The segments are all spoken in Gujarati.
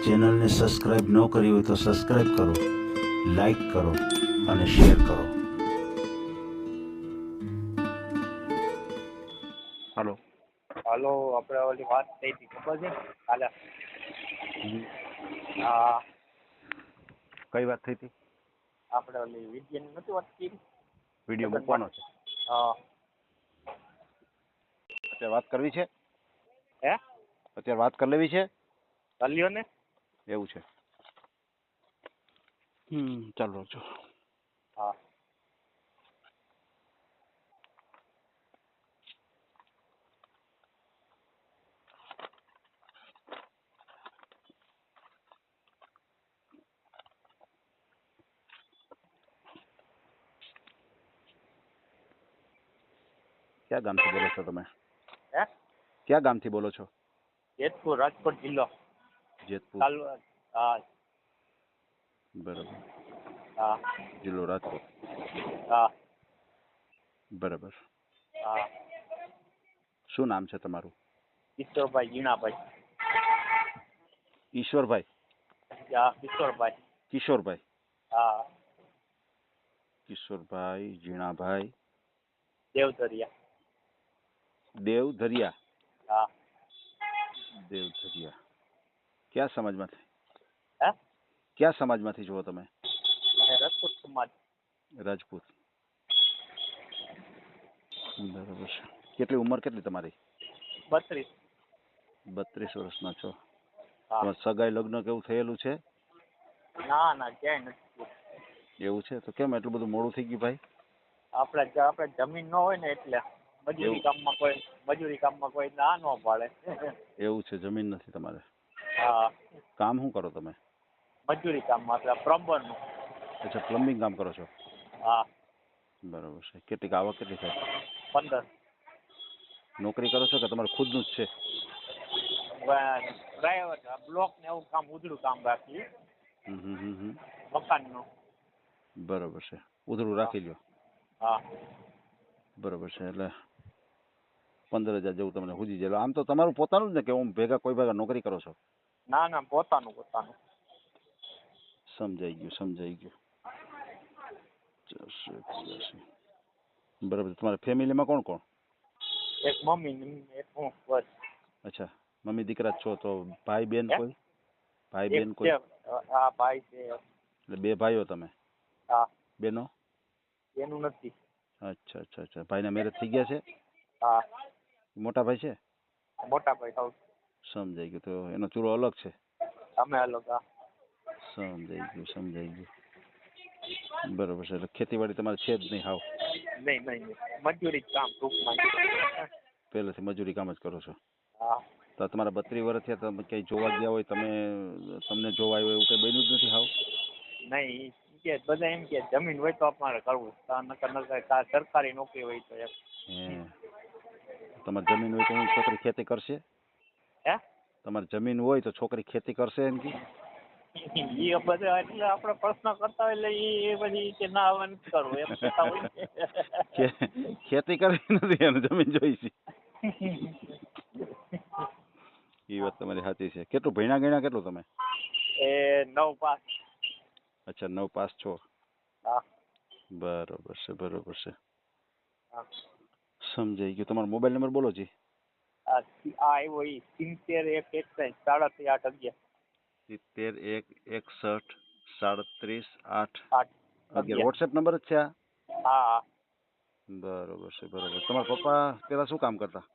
ચેનલને સબસ્ક્રાઇબ ન કરી હોય તો સબસ્ક્રાઇબ કરો, લાઈક કરો અને શેર કરો. હાલો હાલો, આપણે ઓલી વાત થઈ હતી ખબર છે કાલે? હમ. હા, કઈ વાત થઈ હતી? આપણે ઓલી વિદ્યાની નથી વાત કરી? વિડીયો મૂકવાનો છે, હા. અત્યારે વાત કરવી છે? હે? અત્યારે વાત કરી લેવી છે? ચાલ્યો ને? એવું છે. ચાલો રાખજો. હા. ક્યાં ગામથી બોલો છો તમે? હે? ક્યાં ગામથી બોલો છો? જેતપુર, રાજકોટ જિલ્લો. જેતપુર. હા. બરાબર. હા. જિલ્લો રાજકોટ. હા. બરાબર. હા. શું નામ છે તમારું? કિશોરભાઈ જીણાભાઈ. ઈશ્વરભાઈ? હા, કિશોરભાઈ. કિશોરભાઈ. હા. કિશોરભાઈ જીણાભાઈ દેવધરિયા. દેવધરિયા. હા. દેવધરિયા. કયા સમાજમાંથી? હે? કયા સમાજમાંથી છો તમે? રાજપૂત સમાજ. રાજપૂત. બરાબર છે. કેટલી ઉંમર કેટલી તમારી? 32. 32 વર્ષના છો. હા. તમારે સગાઈ લગ્ન કેવું થયેલું છે? ના ના, ક્યાંય નથી. એવું છે? તો કેમ એટલું બધું મોડું થઈ ગયું ભાઈ? આપણે જમીન ન હોય ને એટલે મજૂરી કામમાં કોઈ ના ન પાડે. એવું છે? જમીન નથી તમારે? હા. કામ શું કરો તમે? મજૂરી કામમાં એટલે પ્લમ્બરનું. અચ્છા, પ્લમ્બિંગ કામ કરો છો? હા. બરાબર છે. કેટલી આવક કેટલી થાય? 15. નોકરી કરો છો કે તમારે ખુદનું જ છે? પ્રાઇવેટ બ્લોક ને એવું કામ, ઉધડું કામ રાખી મકાનનું. બરાબર છે. ઉધડું રાખી લ્યો. હા. બરાબર છે. એટલે 15,000 જેવું તમને હુજી જાય. આમ તો તમારું પોતાનું જ ને કે હું કોઈ ભેગા નોકરી કરો છો? ના ના, પોતાનું. સમજાઈ ગયું. 481. બરાબર. તમારા ફેમિલીમાં કોણ કોણ? એક મમ્મી ને એક હું, બસ. અચ્છા, મમ્મી દીકરા જ છો. તો ભાઈ બેન કોઈ? એક છે. હા, ભાઈ છે. એટલે 2 ભાઈઓ તમે? હા. બેનો? એનું નથી. અચ્છા. ભાઈના મેરેજ થઈ ગયા છે? હા. મોટા ભાઈ છે? મોટા ભાઈ થાવ. સમજાઈ ગયું. તો એનો ચૂલો અલગ છે? અમે અલગ. હા. સમજાઈ ગયું. બરોબર છે. એટલે ખેતીવાડી તમારે છે જ નહીં હાવ? નહીં. મજૂરી કામ ટૂંકમાં. પહેલેથી મજૂરી કામ જ કરો છો? હા. તો તમારા 32 વર્ષ થયા, તમે ક્યાંય જોવા ગયા હોય, તમને જોવા આવ્યો એવું કંઈ બન્યું જ નથી હાવ? નહીં, કે બધા એમ કે જમીન હોય તો અમારે કરવું, નકર સરકારી નોકરી હોય તો એમ. તમારે જમીન હોય તો હું છોકરી ખેતી કરશે? હે? તમારે જમીન હોય તો છોકરી ખેતી કરશે એમ કે? એ બધા એટલે આપણે પ્રશ્ન કરતા હોય એટલે એ પછી કે ના હવે નથી કરવું એમ કહેતા હોય. ખેતી કરવી નથી, એને જમીન જોઈ છે. એ વાત તમારી સાચી છે. કેટલું ભણ્યા ગણ્યા કેટલું તમે? એ 9 પાસ. અચ્છા, 9 પાસ છો. હા. બરોબર છે. હા. સમજાઈ ગયું. તમારો મોબાઈલ નંબર બોલો જી. આ આવ્યો એ 70 161 37 8 11. 70 161 37 8 8 11. 11. વોટ્સએપ નંબર જ છે આ? હા. બરોબર છે. તમારા પપ્પા પેલા શું કામ કરતા?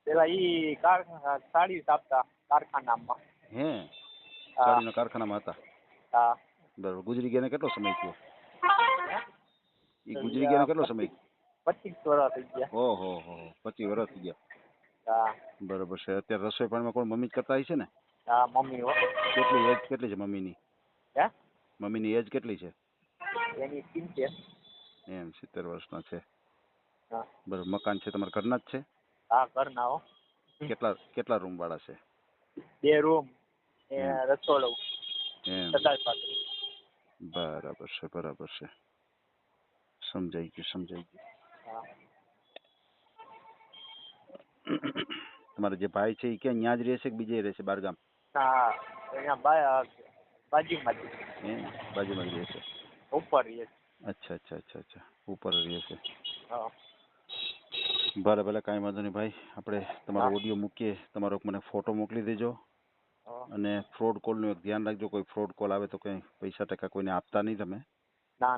પેલા ઈ સાડી છાપતા કારખાનામાં. હે? હા. સાડીના કારખાનામાં હતા? હા. બરોબર. ગુજરી ગયા કેટલો સમય થયો? એ ગુજરી ગયા કેટલો સમય? 25 વર્ષ થઈ ગયા. ઓહો, 25 વર્ષ થઈ ગયા. હા. બરોબર છે. અત્યારે રસોઈ પાણીમાં કોણ મમ્મી જ કરતા હશે ને? હા, મમ્મી હો. કેટલી એજ કેટલી છે મમ્મીની? હે? મમ્મીની એજ કેટલી છે? એની 70. એમ 70 વર્ષના છે. હા. બરોબર. મકાન છે તમારા ઘરના જ છે? હા, ઘરના હો. કેટલા રૂમ વાળા છે? 2 રૂમ ને એમ. રસોડું. એમ. સદાય પાત્રી. બરાબર છે. સમજાઈ ગયું. હા. તમારે જે ભાઈ છે એ ક્યાં ન્યા જ રહે છે કે બીજે રહે છે બહાર ગામ? ના અહીંયા બાજુમાં જ હે બાજુમાં જ રહે છે. ઉપર રહીએ છીએ. અચ્છા ઉપર રહે છે. હા ભલે ભલે કાંઈ વાંધો નહીં ભાઈ, આપણે તમારો હા. ઓડિયો મૂકીએ, તમારો મને ફોટો મોકલી દેજો. હા. અને ફ્રોડ કોલનું એક ધ્યાન રાખજો, કોઈ ફ્રોડ કોલ આવે તો કંઈ પૈસા ટકા કોઈને આપતા નહીં તમે. ના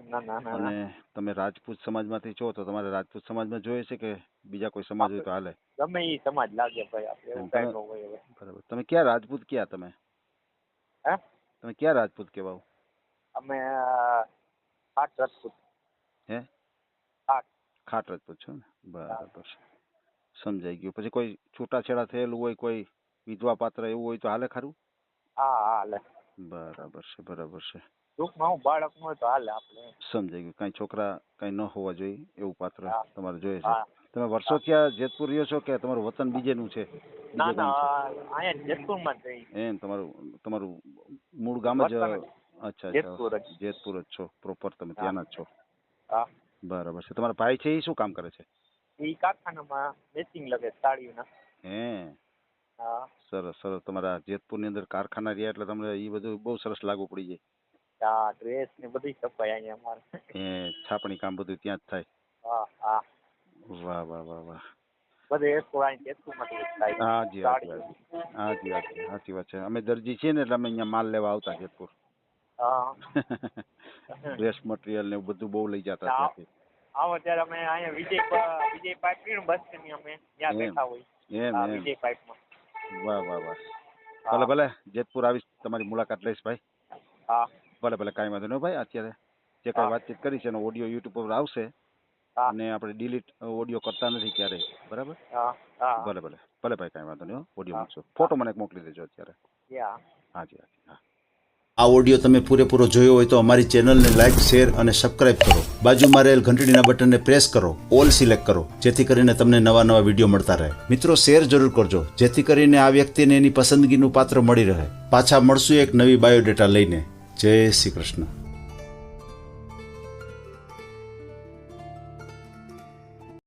અને તમે રાજપૂત સમાજમાંથી છો તો તમારે રાજપૂત સમાજમાં જોઈએ છે કે બીજા કોઈ સમાજ હોય તો હાલે? ગમે એ સમાજ લાગે ભાઈ, આપણે એવું કાંઈ ન હોય હવે. બરાબર. તમે ક્યાં રાજપૂત ક્યાં તમે? હે તમે ક્યાં રાજપૂત કહેવાઓ? અમે આઠ રાજપૂત. હે આઠ. ખાટ રાજપૂત છો ને? બરાબર છે, સમજાઈ ગયું. પછી કોઈ છૂટાછેડા થયેલું હોય, કોઈ વિધવા પાત્ર એવું હોય તો હાલે ખરું? હા હાલે. બરાબર છે. ટૂંકમાં હું બાળક ન હોય તો હાલે આપણે. સમજાઈ ગયું. કાંઈ છોકરા કાંઈ ન હોવા જોઈએ એવું પાત્ર હા. તમારે જોઈએ છે. હા તમે વર્ષોથી આ જેતપુર રહ્યો છો કે તમારું વતન બીજેનું છે? ના બીજે ગામ છે? અહીંયા જેતપુરમાં જ રહી. એમ તમારું મૂળ ગામ જ? વતન જ. અચ્છા જેતપુર જ. જેતપુર જ છો પ્રોપર, તમે હા. ત્યાંના જ છો. હા બરાબર છે. તમારા ભાઈ છે એ શું કામ કરે છે? એ કારખાનામાં મેચિંગ લગે સાડીઓના. હે હા સરસ. તમારા જેતપુરની અંદર કારખાના રહ્યા એટલે તમને એ બધું બહુ સરસ લાગુ પડી જાય. આ ડ્રેસ ને બધી સફાઈ અહીંયા અમારે. એ છાપણી કામ બધું ત્યાં જ થાય. હા વાહ. બધે એસકો અહીં જેતપુરમાંથી જ થાય. હાજી સાચી વાત છે. અમે દરજી છીએ ને એટલે અમે અહીંયા માલ લેવા આવતા જેતપુર. હા ડ્રેસ મટીરિયલ ને એવું બધું બહુ લઈ જતા હા. ત્યાંથી. આવો ત્યારે અમે અહીંયા વિજય પાઇપ ની બસ ની અમે ત્યાં એમ. બેઠા હોય. એમ હા એમ વિજય પાઇપમાં. વાહ. ભલે જેતપુર આવીશ, તમારી મુલાકાત લઈશ ભાઈ. હા ભલે કાંઈ વાંધો નહીં ભાઈ. અત્યારે જે કાંઈ હા. વાતચીત કરી છે એનો ઓડિયો યુટ્યુબ પર આવશે. હા અને આપણે ડિલીટ ઓડિયો કરતા નથી ક્યારેય. બરાબર. હા ભલે ભાઈ, કાંઈ વાંધો નહીં. ઓડિયો હા. મૂકશો. ફોટો મને એક મોકલી દેજો અત્યારે. યા હાજી હા. આ ઓડિયો તમે પૂરેપૂરો જોયો હોય તો અમારી ચેનલને લાઇક, શેર અને સબસ્ક્રાઇબ કરો. બાજુમાં રહેલ ઘંટડીના બટનને પ્રેસ કરો, ઓલ સિલેક્ટ કરો, જેથી કરીને તમને નવા વિડીયો મળતા રહે. મિત્રો, શેર જરૂર કરજો, જેથી કરીને આ વ્યક્તિને એની પસંદગીનું પાત્ર મળી રહે. પાછા મળશું એક નવી બાયોડેટા લઈને. જય શ્રી કૃષ્ણ.